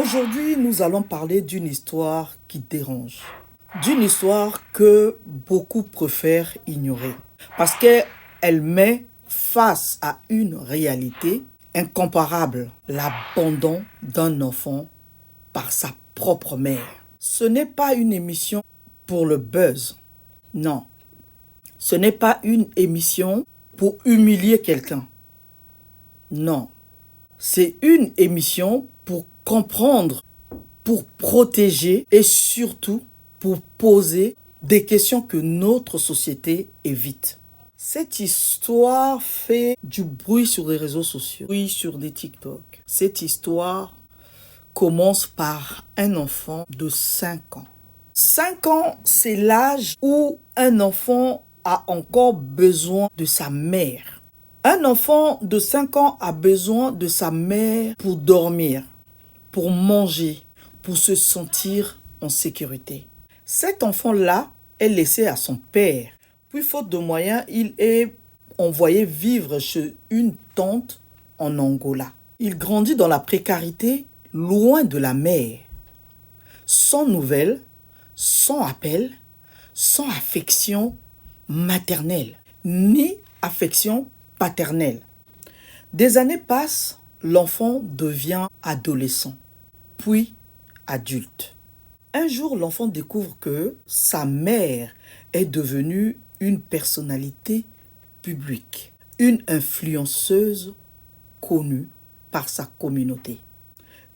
Aujourd'hui, nous allons parler d'une histoire qui dérange. D'une histoire que beaucoup préfèrent ignorer. Parce qu'elle met face à une réalité incomparable, l'abandon d'un enfant par sa propre mère. Ce n'est pas une émission pour le buzz. Non. Ce n'est pas une émission pour humilier quelqu'un. Non. C'est une émission pour comprendre, pour protéger et surtout pour poser des questions que notre société évite. Cette histoire fait du bruit sur les réseaux sociaux, oui, sur des TikTok. Cette histoire commence par un enfant de 5 ans. 5 ans, c'est l'âge où un enfant a encore besoin de sa mère. Un enfant de 5 ans a besoin de sa mère pour dormir, pour manger, pour se sentir en sécurité. Cet enfant-là est laissé à son père. Puis, faute de moyens, il est envoyé vivre chez une tante en Angola. Il grandit dans la précarité, loin de la mère, sans nouvelles, sans appel, sans affection maternelle, ni affection paternelle. Des années passent, l'enfant devient adolescent, puis adulte. Un jour, l'enfant découvre que sa mère est devenue une personnalité publique, une influenceuse connue par sa communauté.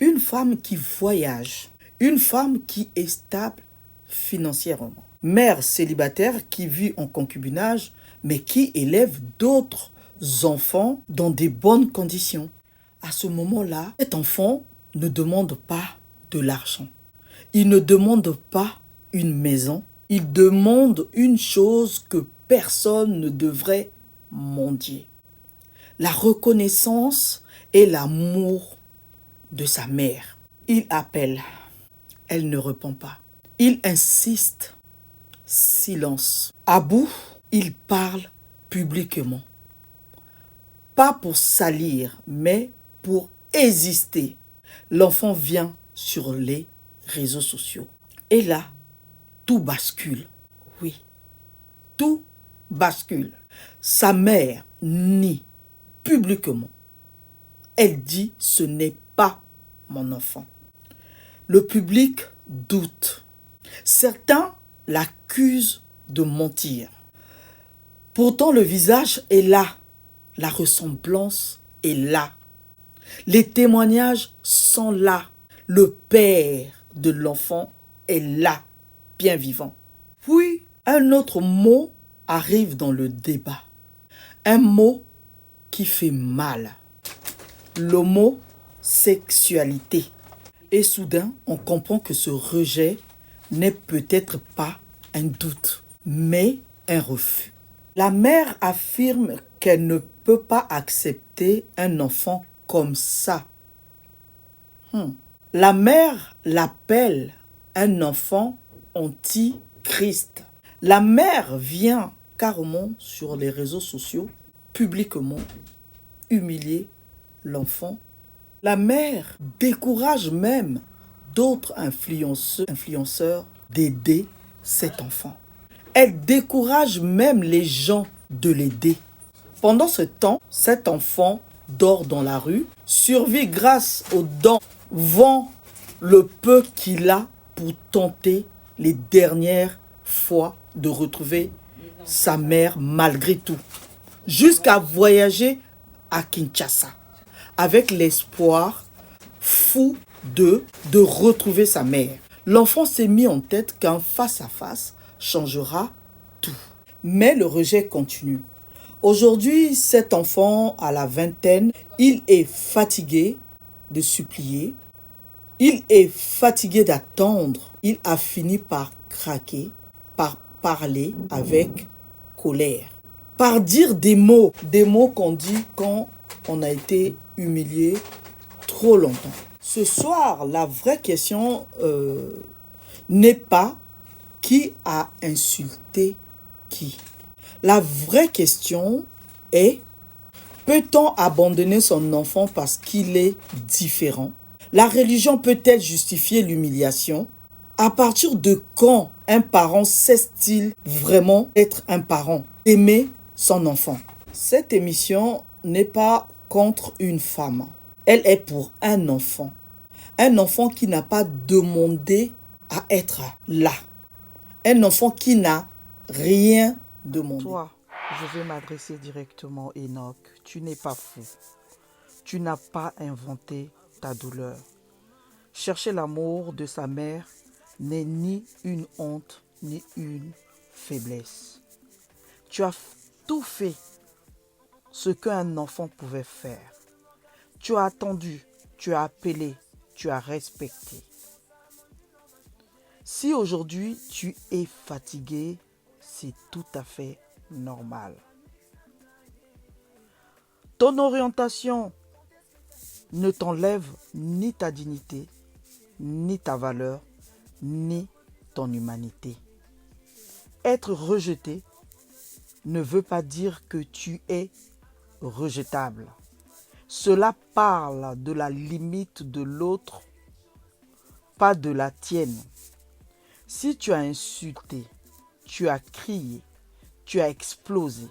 Une femme qui voyage, une femme qui est stable financièrement. Mère célibataire qui vit en concubinage, mais qui élève d'autres enfants dans des bonnes conditions. À ce moment-là, cet enfant ne demande pas de l'argent. Il ne demande pas une maison. Il demande une chose que personne ne devrait mendier. La reconnaissance et l'amour de sa mère. Il appelle. Elle ne répond pas. Il insiste. Silence. À bout, il parle publiquement. Pas pour salir, mais pour exister. L'enfant vient sur les réseaux sociaux. Et là, tout bascule. Oui, tout bascule. Sa mère nie publiquement. Elle dit, ce n'est pas mon enfant. Le public doute. Certains l'accusent de mentir. Pourtant, le visage est là. La ressemblance est là. Les témoignages sont là. Le père de l'enfant est là, bien vivant. Puis, un autre mot arrive dans le débat. Un mot qui fait mal. Le mot sexualité. Et soudain, on comprend que ce rejet n'est peut-être pas un doute, mais un refus. La mère affirme qu'elle ne peut pas accepter un enfant comme ça. La mère l'appelle un enfant anti-Christ. La mère vient carrément sur les réseaux sociaux, publiquement, humilier l'enfant. La mère décourage même d'autres influenceurs d'aider cet enfant. Elle décourage même les gens de l'aider. Pendant ce temps, cet enfant dort dans la rue, survit grâce aux dents, vend le peu qu'il a pour tenter les dernières fois de retrouver sa mère malgré tout, jusqu'à voyager à Kinshasa avec l'espoir fou de retrouver sa mère. L'enfant s'est mis en tête qu'un face-à-face changera tout. Mais le rejet continue. Aujourd'hui, cet enfant à la vingtaine, il est fatigué de supplier. Il est fatigué d'attendre. Il a fini par craquer, par parler avec colère, par dire des mots qu'on dit quand on a été humilié trop longtemps. Ce soir, la vraie question n'est pas qui a insulté qui. La vraie question est, peut-on abandonner son enfant parce qu'il est différent? La religion peut-elle justifier l'humiliation? À partir de quand un parent cesse-t-il vraiment être un parent, aimer son enfant? Cette émission n'est pas contre une femme. Elle est pour un enfant. Un enfant qui n'a pas demandé à être là. Un enfant qui n'a rien demandé. Toi, je vais m'adresser directement, Enoch. Tu n'es pas fou. Tu n'as pas inventé ta douleur. Chercher l'amour de sa mère n'est ni une honte, ni une faiblesse. Tu as tout fait ce qu'un enfant pouvait faire. Tu as attendu, tu as appelé, tu as respecté. Si aujourd'hui tu es fatigué, c'est tout à fait normal. Ton orientation ne t'enlève ni ta dignité, ni ta valeur, ni ton humanité. Être rejeté ne veut pas dire que tu es rejetable. Cela parle de la limite de l'autre, pas de la tienne. Si tu as insulté, tu as crié, tu as explosé,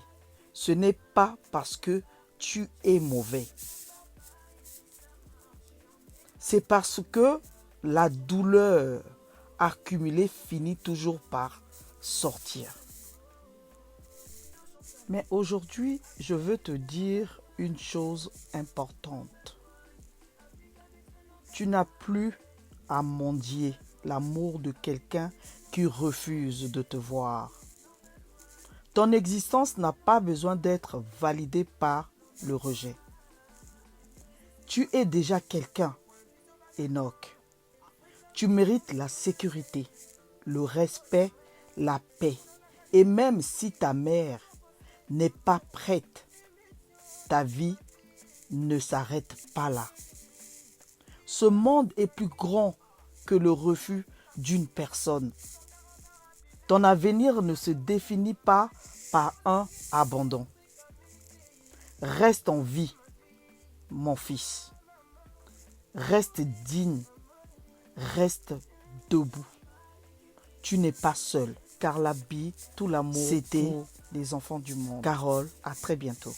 ce n'est pas parce que tu es mauvais. C'est parce que la douleur accumulée finit toujours par sortir. Mais aujourd'hui, je veux te dire une chose importante. Tu n'as plus à mendier l'amour de quelqu'un qui refuse de te voir. Ton existence n'a pas besoin d'être validée par le rejet. Tu es déjà quelqu'un, Enoch. Tu mérites la sécurité, le respect, la paix. Et même si ta mère n'est pas prête, ta vie ne s'arrête pas là. Ce monde est plus grand que le refus d'une personne. Ton avenir ne se définit pas par un abandon. Reste en vie, mon fils. Reste digne. Reste debout. Tu n'es pas seul, car la vie, tout l'amour, c'était les enfants du monde. Carole, à très bientôt.